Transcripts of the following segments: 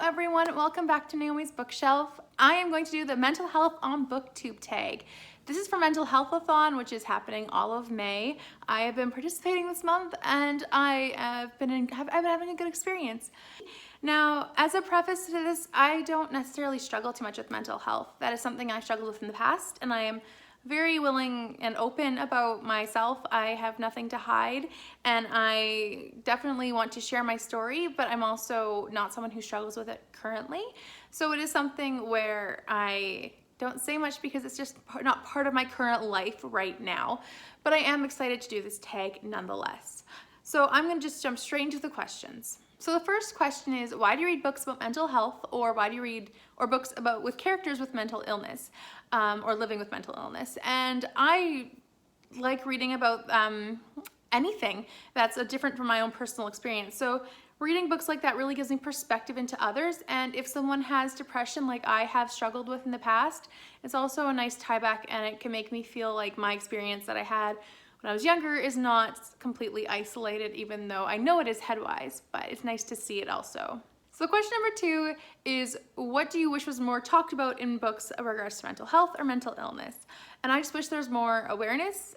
everyone, welcome back to Naomi's Bookshelf. I am going to do the mental health on Booktube tag. This is for Mental Health-a-thon, which is happening all of May. I have been participating this month and I've been having a good experience. Now, as a preface to this, I don't necessarily struggle too much with mental health. That is something I struggled with in the past, and I am very willing and open about myself. I have nothing to hide, and I definitely want to share my story, but I'm also not someone who struggles with it currently. So it is something where I don't say much because it's just not part of my current life right now, but I am excited to do this tag nonetheless. So I'm gonna just jump straight into the questions. So the first question is, why do you read books about mental health, or why do you read books with characters with mental illness, or living with mental illness? And I like reading about anything that's different from my own personal experience. So reading books like that really gives me perspective into others, and if someone has depression like I have struggled with in the past, it's also a nice tie back, and it can make me feel like my experience that I had when I was younger is not completely isolated, even though I know it is headwise, but it's nice to see it also. So question number 2 is, what do you wish was more talked about in books in regards to mental health or mental illness? And I just wish there's more awareness.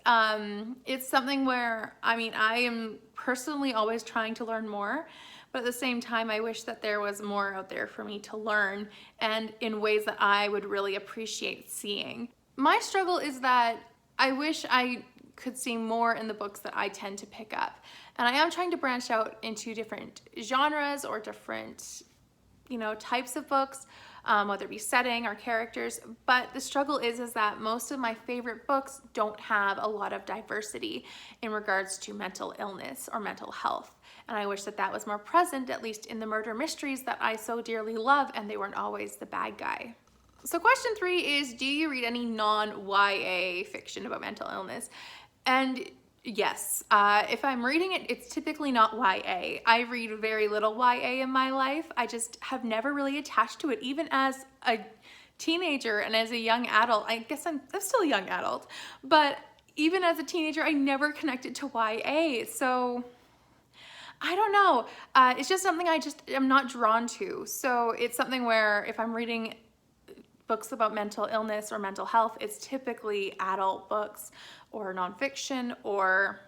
It's something where, I am personally always trying to learn more, but at the same time, I wish that there was more out there for me to learn, and in ways that I would really appreciate seeing. My struggle is that I wish I could see more in the books that I tend to pick up. And I am trying to branch out into different genres or different, types of books, whether it be setting or characters. But the struggle is that most of my favorite books don't have a lot of diversity in regards to mental illness or mental health. And I wish that that was more present, at least in the murder mysteries that I so dearly love, and they weren't always the bad guy. So question 3 is, do you read any non-YA fiction about mental illness? And yes, if I'm reading it, it's typically not YA. I read very little YA in my life. I just have never really attached to it, even as a teenager and as a young adult. I guess I'm still a young adult, but even as a teenager, I never connected to YA. So I don't know. It's just something I just am not drawn to. So it's something where if I'm reading books about mental illness or mental health, it's typically adult books or nonfiction or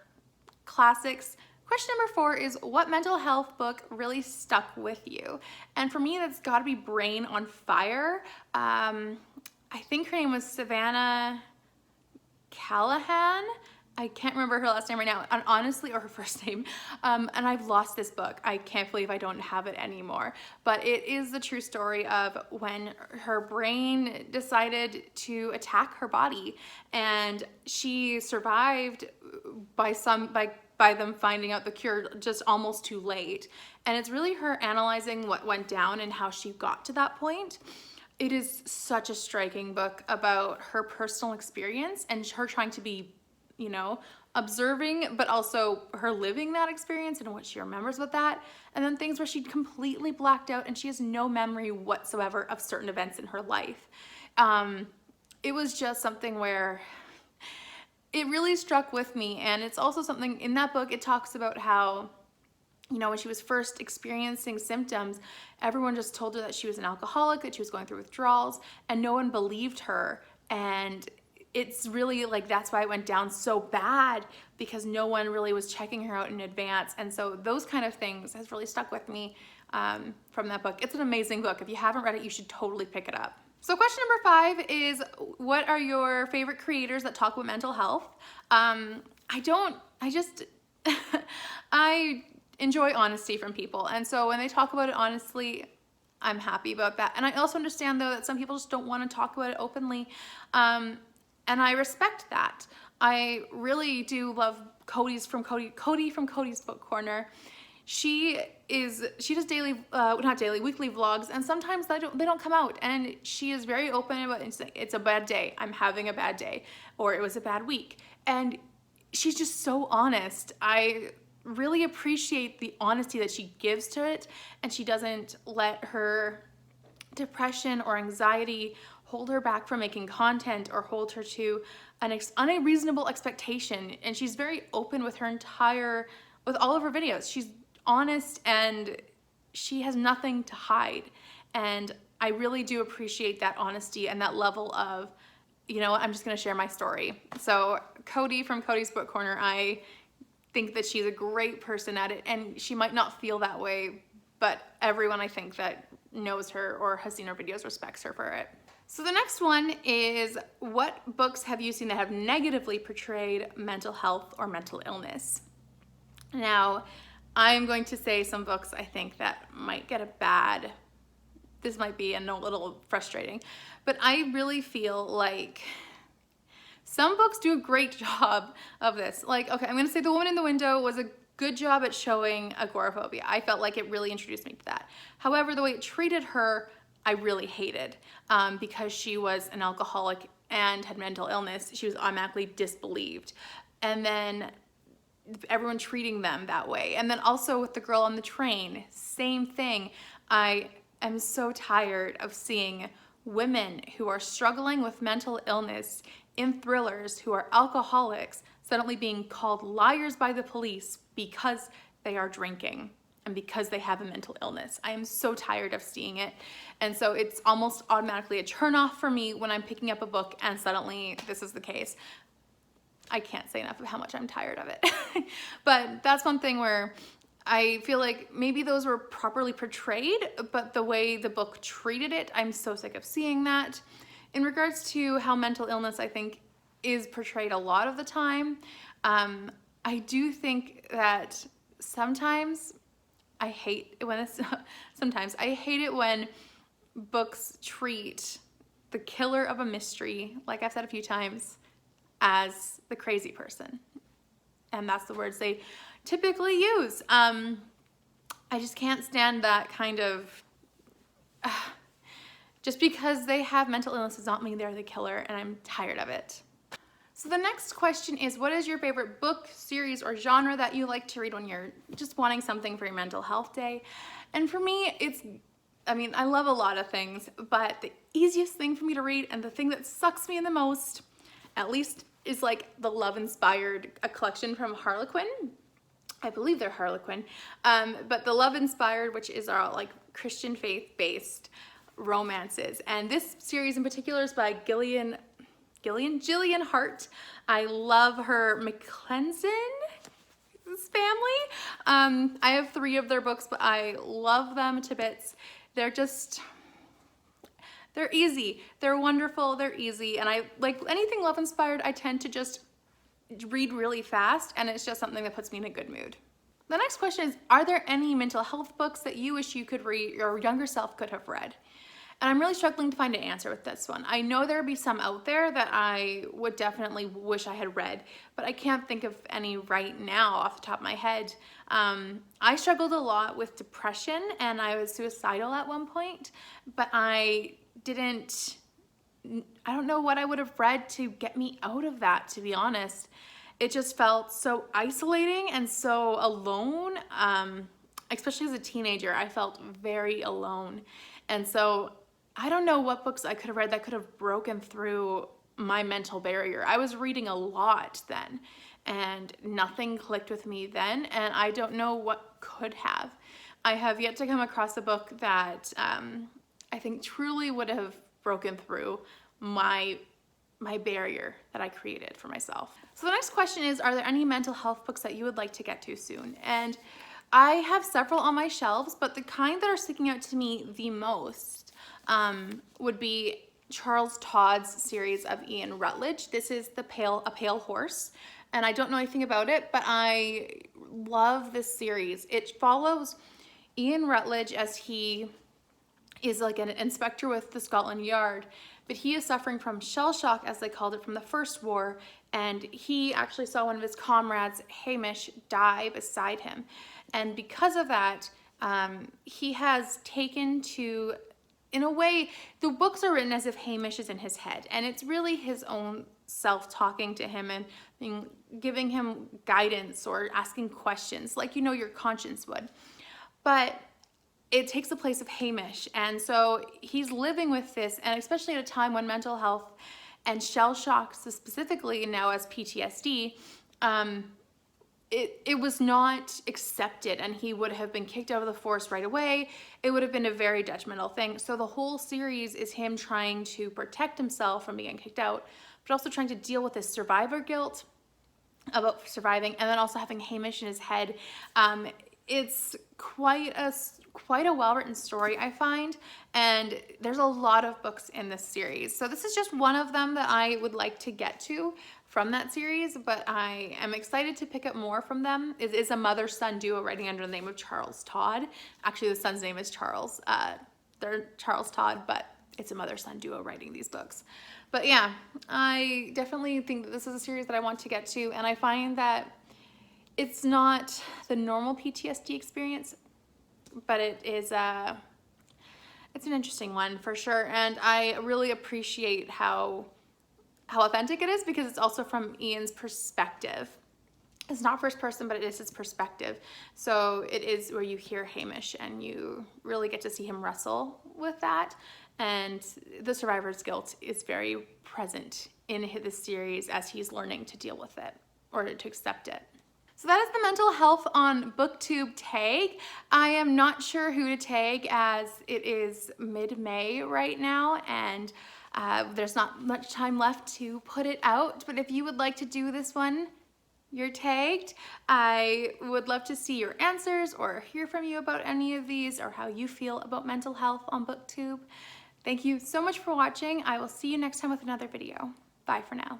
classics. Question number 4 is, what mental health book really stuck with you? And for me, that's gotta be Brain on Fire. I think her name was Savannah Callahan. I can't remember her last name right now, and honestly, or her first name, and I've lost this book. I can't believe I don't have it anymore, but it is the true story of when her brain decided to attack her body, and she survived by them finding out the cure just almost too late. And it's really her analyzing what went down and how she got to that point. It is such a striking book about her personal experience and her trying to be observing, but also her living that experience and what she remembers with that. And then things where she completely blacked out and she has no memory whatsoever of certain events in her life. It was just something where it really struck with me. And it's also something in that book, it talks about how, when she was first experiencing symptoms, everyone just told her that she was an alcoholic, that she was going through withdrawals, and no one believed her. And it's really that's why it went down so bad, because no one really was checking her out in advance. And so those kind of things has really stuck with me from that book. It's an amazing book. If you haven't read it, you should totally pick it up. So question number 5 is, what are your favorite creators that talk about mental health? I enjoy honesty from people. And so when they talk about it honestly, I'm happy about that. And I also understand though that some people just don't want to talk about it openly. And I respect that. I really do love Cody from Cody's Book Corner. She does weekly vlogs, and sometimes they don't come out, and she is very open about it. It's a bad day, I'm having a bad day, or it was a bad week. And she's just so honest. I really appreciate the honesty that she gives to it, and she doesn't let her depression or anxiety hold her back from making content or hold her to an unreasonable expectation. And she's very open with all of her videos. She's honest, and she has nothing to hide. And I really do appreciate that honesty and that level of, you know, I'm just gonna share my story. So Cody from Cody's Book Corner, I think that she's a great person at it, and she might not feel that way, but everyone I think that knows her or has seen her videos respects her for it. So the next one is, what books have you seen that have negatively portrayed mental health or mental illness? Now, I'm going to say some books I think that might get a bad, this might be a little frustrating, but I really feel like some books do a great job of this. Like, okay, I'm gonna say The Woman in the Window was a good job at showing agoraphobia. I felt like it really introduced me to that. However, the way it treated her, I really hated, because she was an alcoholic and had mental illness. She was automatically disbelieved. And then everyone treating them that way. And then also with The Girl on the Train, same thing. I am so tired of seeing women who are struggling with mental illness in thrillers, who are alcoholics, suddenly being called liars by the police because they are drinking and because they have a mental illness. I am so tired of seeing it. And so it's almost automatically a turnoff for me when I'm picking up a book and suddenly this is the case. I can't say enough of how much I'm tired of it. But that's one thing where I feel like maybe those were properly portrayed, but the way the book treated it, I'm so sick of seeing that. In regards to how mental illness, I think, is portrayed a lot of the time, I do think that sometimes I hate it when books treat the killer of a mystery, like I've said a few times, as the crazy person. And that's the words they typically use. I just can't stand that kind of, just because they have mental illness does not mean they're the killer, and I'm tired of it. So the next question is, what is your favorite book, series, or genre that you like to read when you're just wanting something for your mental health day? And for me, I love a lot of things, but the easiest thing for me to read and the thing that sucks me in the most, at least, is like the love-inspired, a collection from Harlequin. I believe they're Harlequin. But the love-inspired, which is our like Christian faith-based romances. And this series in particular is by Gillian Hart. I love her McClenson family. I have 3 of their books, but I love them to bits. They're easy. They're wonderful. They're easy. And I like anything love inspired. I tend to just read really fast, and it's just something that puts me in a good mood. The next question is, are there any mental health books that you wish you could read, your younger self could have read? And I'm really struggling to find an answer with this one. I know there would be some out there that I would definitely wish I had read, but I can't think of any right now off the top of my head. I struggled a lot with depression, and I was suicidal at one point, but I don't know what I would have read to get me out of that, to be honest. It just felt so isolating and so alone. Especially as a teenager, I felt very alone. And so I don't know what books I could have read that could have broken through my mental barrier. I was reading a lot then, and nothing clicked with me then, and I don't know what could have. I have yet to come across a book that I think truly would have broken through my barrier that I created for myself. So the next question is, are there any mental health books that you would like to get to soon? And I have several on my shelves, but the kind that are sticking out to me the most would be Charles Todd's series of Ian Rutledge. This is A Pale Horse, and I don't know anything about it, but I love this series. It follows Ian Rutledge as he is like an inspector with the Scotland Yard, but he is suffering from shell shock, as they called it, from the First War, and he actually saw one of his comrades, Hamish, die beside him. And because of that, he has taken to, in a way, the books are written as if Hamish is in his head, and it's really his own self talking to him and giving him guidance or asking questions like your conscience would. But it takes the place of Hamish, and so he's living with this, and especially at a time when mental health and shell shock, specifically now as PTSD, it was not accepted, and he would have been kicked out of the force right away. It would have been a very detrimental thing. So the whole series is him trying to protect himself from being kicked out, but also trying to deal with his survivor guilt about surviving, and then also having Hamish in his head. It's quite a well-written story, I find, and there's a lot of books in this series. So this is just one of them that I would like to get to from that series, but I am excited to pick up more from them. It is a mother-son duo writing under the name of Charles Todd. Actually, the son's name is Charles. They're Charles Todd, but it's a mother-son duo writing these books. But yeah, I definitely think that this is a series that I want to get to, and I find that it's not the normal PTSD experience, but it's an interesting one for sure. And I really appreciate how authentic it is, because it's also from Ian's perspective. It's not first person, but it is his perspective. So it is where you hear Hamish and you really get to see him wrestle with that. And the survivor's guilt is very present in this series as he's learning to deal with it, or to accept it. So that is the mental health on Booktube tag. I am not sure who to tag, as it is mid-May right now, and there's not much time left to put it out. But if you would like to do this one, you're tagged. I would love to see your answers or hear from you about any of these, or how you feel about mental health on Booktube. Thank you so much for watching. I will see you next time with another video. Bye for now.